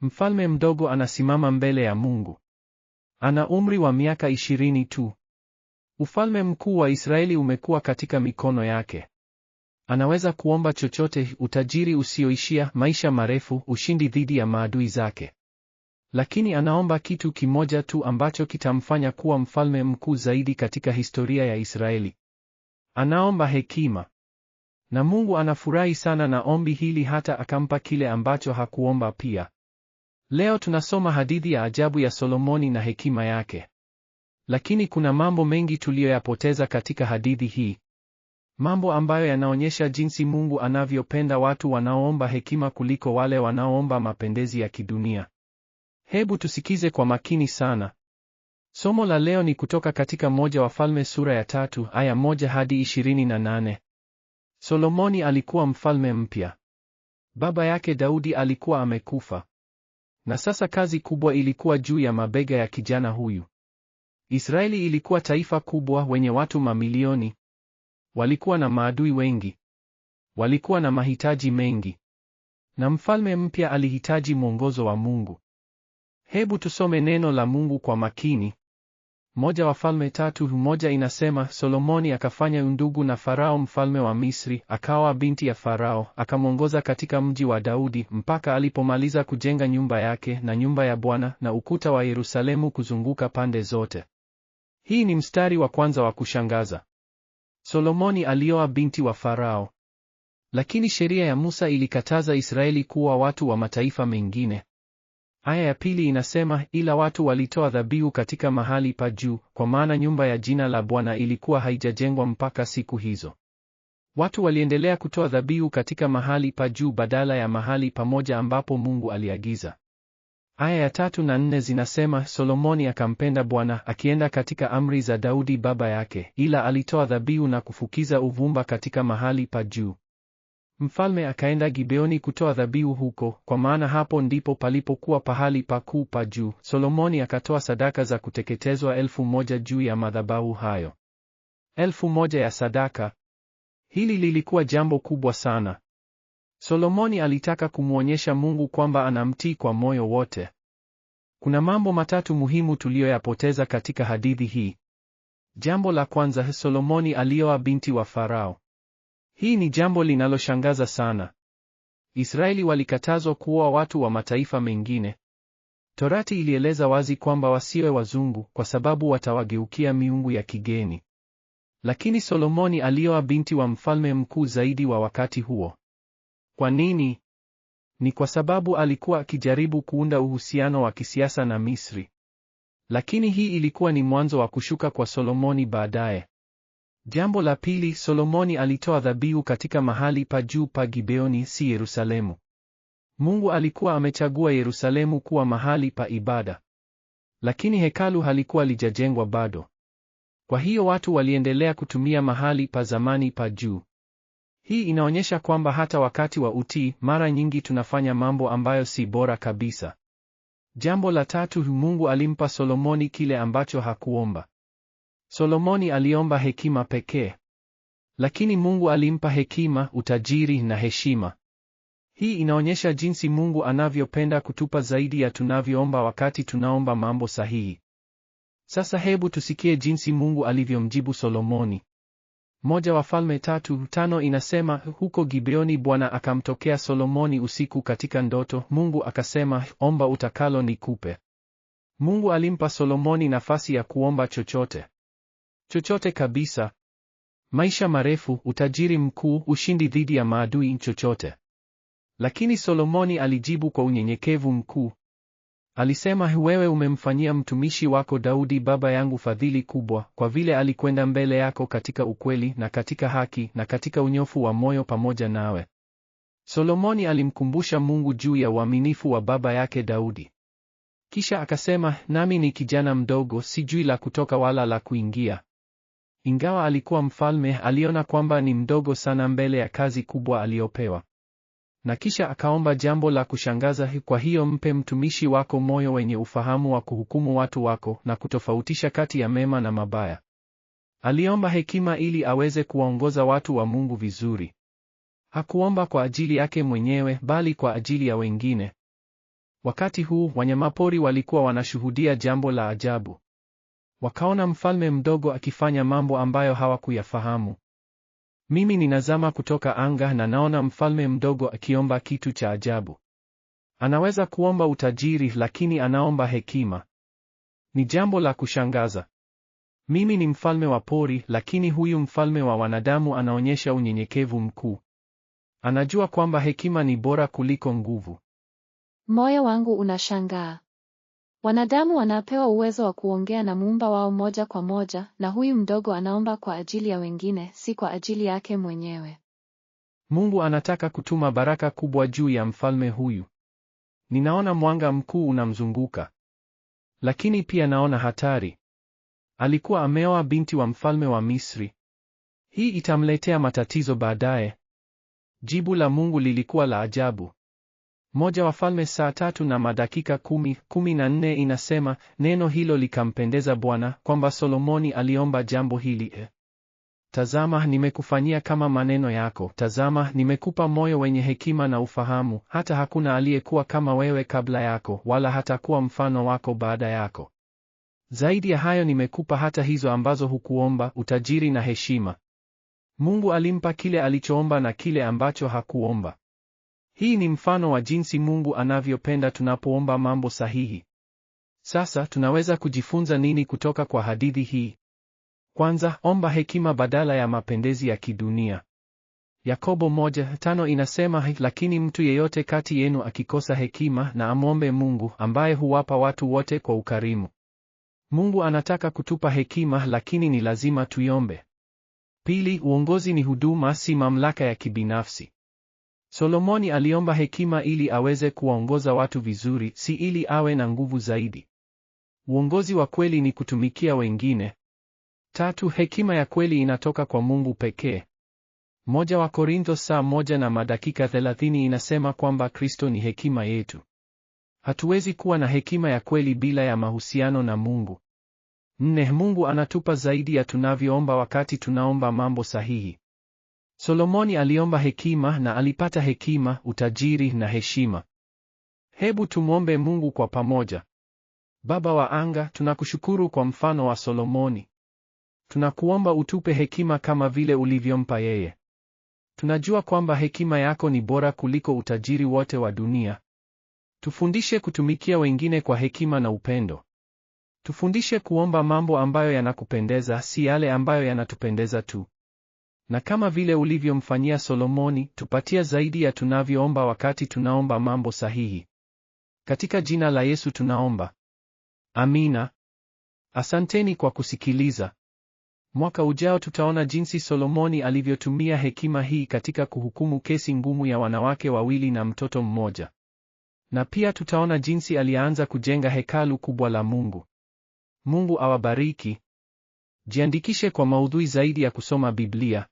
Mfalme mdogo anasimama mbele ya Mungu. Ana umri wa miaka 20 tu. Ufalme mkuu wa Israeli umekuwa katika mikono yake. Anaweza kuomba chochote: utajiri usioishia, maisha marefu, ushindi dhidi ya maadui zake. Lakini anaomba kitu kimoja tu ambacho kitamfanya kuwa mfalme mkuu zaidi katika historia ya Israeli. Anaomba hekima. Na Mungu anafurahi sana na ombi hili, hata akampa kile ambacho hakuomba pia. Leo tunasoma hadithi ya ajabu ya Solomoni na hekima yake. Lakini kuna mambo mengi tuliyoyapoteza katika hadithi hii. Mambo ambayo yanaonyesha jinsi Mungu anavyopenda watu wanaoomba hekima kuliko wale wanaoomba mapendezi ya kidunia. Hebu tusikize kwa makini sana. Somo la leo ni kutoka katika moja Wafalme sura ya 3 aya 1 hadi 28. Solomoni alikuwa mfalme mpya. Baba yake Daudi alikuwa amekufa. Na sasa kazi kubwa ilikuwa juu ya mabega ya kijana huyu. Israeli ilikuwa taifa kubwa, wenye watu mamilioni. Walikuwa na maadui wengi. Walikuwa na mahitaji mengi. Na mfalme mpya alihitaji mwongozo wa Mungu. Hebu tusome neno la Mungu kwa makini. Moja Wafalme 3:1 inasema, Solomoni akafanya undugu na Farao mfalme wa Misri, akawa binti ya Farao, akamwongoza katika mji wa Daudi mpaka alipomaliza kujenga nyumba yake na nyumba ya Bwana na ukuta wa Yerusalemu kuzunguka pande zote. Hii ni mstari wa kwanza wa kushangaza. Solomoni alioa binti wa Farao. Lakini sheria ya Musa ilikataza Israeli kuwa watu wa mataifa mengine. Aya ya pili inasema, ila watu walitoa dhabihu katika mahali pa juu, kwa maana nyumba ya jina la Bwana ilikuwa haijajengwa mpaka siku hizo. Watu waliendelea kutoa dhabihu katika mahali pa juu badala ya mahali pamoja ambapo Mungu aliagiza. Aya ya 3 na 4 zinasema, Solomoni akampenda Bwana, akienda katika amri za Daudi baba yake, ila alitoa dhabihu na kufukiza uvumba katika mahali pa juu. Mfalme akaenda Gibeoni kutoa dhabihu huko, kwa maana hapo ndipo palipokuwa pahali pakuu pa juu. Solomoni akatoa sadaka za kuteketezwa 1,000 juu ya madhabahu hayo. 1,000 ya sadaka. Hili lilikuwa jambo kubwa sana. Solomoni alitaka kumwonyesha Mungu kwamba anamtii kwa moyo wote. Kuna mambo matatu muhimu tuliyoyapoteza katika hadithi hii. Jambo la kwanza, Solomoni alioa binti wa Farao. Hii ni jambo linaloshangaza sana. Israeli walikatazwa kuoa watu wa mataifa mengine. Torati ilieleza wazi kwamba wasiwe wazungu, kwa sababu watawageukia miungu ya kigeni. Lakini Solomoni alioa binti wa mfalme mkuu zaidi wa wakati huo. Kwa nini? Ni kwa sababu alikuwa akijaribu kuunda uhusiano wa kisiasa na Misri. Lakini hii ilikuwa ni mwanzo wa kushuka kwa Solomoni baadaye. Jambo la pili, Solomoni alitoa dhabihu katika mahali pa juu pa Gibeoni, si Yerusalemu. Mungu alikuwa amechagua Yerusalemu kuwa mahali pa ibada. Lakini hekalu halikuwa lijajengwa bado. Kwa hiyo watu waliendelea kutumia mahali pa zamani pa juu. Hii inaonyesha kwamba hata wakati wa utii, mara nyingi tunafanya mambo ambayo si bora kabisa. Jambo la tatu, Mungu alimpa Solomoni kile ambacho hakuomba. Solomoni aliomba hekima pekee. Lakini Mungu alimpa hekima, utajiri na heshima. Hii inaonyesha jinsi Mungu anavyopenda kutupa zaidi ya tunavyoomba wakati tunaomba mambo sahihi. Sasa hebu tusikie jinsi Mungu alivyomjibu Solomoni. Moja Wafalme 3:5 inasema, huko Gibeoni Bwana akamtokea Solomoni usiku katika ndoto. Mungu akasema, omba utakalo nikupe. Mungu alimpa Solomoni nafasi ya kuomba chochote. Chochote kabisa. Maisha marefu, utajiri mkuu, ushindi dhidi ya maadui, chochote. Lakini Solomoni alijibu kwa unyenyekevu mkuu. Alisema, wewe umemfanyia mtumishi wako Daudi baba yangu fadhili kubwa, kwa vile alikwenda mbele yako katika ukweli na katika haki na katika unyofu wa moyo pamoja nawe. Solomoni alimkumbusha Mungu juu ya uaminifu wa baba yake Daudi. Kisha akasema, nami ni kijana mdogo, sijui la kutoka wala la kuingia. Ingawa alikuwa mfalme, aliona kwamba ni mdogo sana mbele ya kazi kubwa aliyopewa. Na kisha akaomba jambo la kushangaza, kwa hiyo mpe mtumishi wako moyo wenye ufahamu wa kuhukumu watu wako na kutofautisha kati ya mema na mabaya. Aliomba hekima ili aweze kuwaongoza watu wa Mungu vizuri. Hakuomba kwa ajili yake mwenyewe, bali kwa ajili ya wengine. Wakati huu wanyamapori walikuwa wanashuhudia jambo la ajabu. Wakaona mfalme mdogo akifanya mambo ambayo hawakuyafahamu. Mimi ninazama kutoka anga na naona mfalme mdogo akiomba kitu cha ajabu. Anaweza kuomba utajiri, lakini anaomba hekima. Ni jambo la kushangaza. Mimi ni mfalme wa pori, lakini huyu mfalme wa wanadamu anaonyesha unyenyekevu mkuu. Anajua kwamba hekima ni bora kuliko nguvu. Moyo wangu unashangaa. Wanadamu wanapewa uwezo wa kuongea na Muumba wao moja kwa moja, na huyu mdogo anaomba kwa ajili ya wengine, si kwa ajili yake mwenyewe. Mungu anataka kutuma baraka kubwa juu ya mfalme huyu. Ninaona mwanga mkuu unamzunguka. Lakini pia naona hatari. Alikuwa ameoa binti wa mfalme wa Misri. Hii itamletea matatizo baadaye. Jibu la Mungu lilikuwa la ajabu. Moja Wafalme saa 3 na madakika 14 inasema, neno hilo likampendeza Bwana, kwamba Solomoni aliomba jambo hili. Tazama, nimekufanyia kama maneno yako. Tazama, nimekupa moyo wenye hekima na ufahamu, hata hakuna aliyekuwa kama wewe kabla yako, wala hatakuwa mfano wako baada yako. Zaidi ya hayo nimekupa hata hizo ambazo hukuomba, utajiri na heshima. Mungu alimpa kile alichoomba na kile ambacho hakuomba. Hii ni mfano wa jinsi Mungu anavyopenda tunapoomba mambo sahihi. Sasa tunaweza kujifunza nini kutoka kwa hadithi hii? Kwanza, omba hekima badala ya mapendezi ya kidunia. Yakobo 1:5 inasema, lakini mtu yeyote kati yenu akikosa hekima na amwombe Mungu, ambaye huwapa watu wote kwa ukarimu. Mungu anataka kutupa hekima, lakini ni lazima tuiombe. Pili, uongozi ni huduma, si mamlaka ya kibinafsi. Solomoni aliomba hekima ili aweze kuwaongoza watu vizuri, si ili awe na nguvu zaidi. Uongozi wa kweli ni kutumikia wengine. Tatu, hekima ya kweli inatoka kwa Mungu pekee. 1 Korintho saa 1 na madakika 30 inasema kwamba Kristo ni hekima yetu. Hatuwezi kuwa na hekima ya kweli bila ya mahusiano na Mungu. 4, Mungu anatupa zaidi ya tunavyoomba wakati tunaomba mambo sahihi. Solomoni aliomba hekima na alipata hekima, utajiri na heshima. Hebu tumwombe Mungu kwa pamoja. Baba wa anga, tunakushukuru kwa mfano wa Solomoni. Tunakuomba utupe hekima kama vile ulivyompa yeye. Tunajua kwamba hekima yako ni bora kuliko utajiri wote wa dunia. Tufundishe kutumikia wengine kwa hekima na upendo. Tufundishe kuomba mambo ambayo yanakupendeza, si yale ambayo yanatupendeza tu. Na kama vile ulivyomfanyia Solomoni, tupatia zaidi ya tunavyoomba wakati tunaomba mambo sahihi. Katika jina la Yesu tunaomba. Amina. Asanteni kwa kusikiliza. Mwaka ujao tutaona jinsi Solomoni alivyotumia hekima hii katika kuhukumu kesi ngumu ya wanawake wawili na mtoto mmoja. Na pia tutaona jinsi alianza kujenga hekalu kubwa la Mungu. Mungu awabariki. Jiandikishe kwa maudhui zaidi ya kusoma Biblia.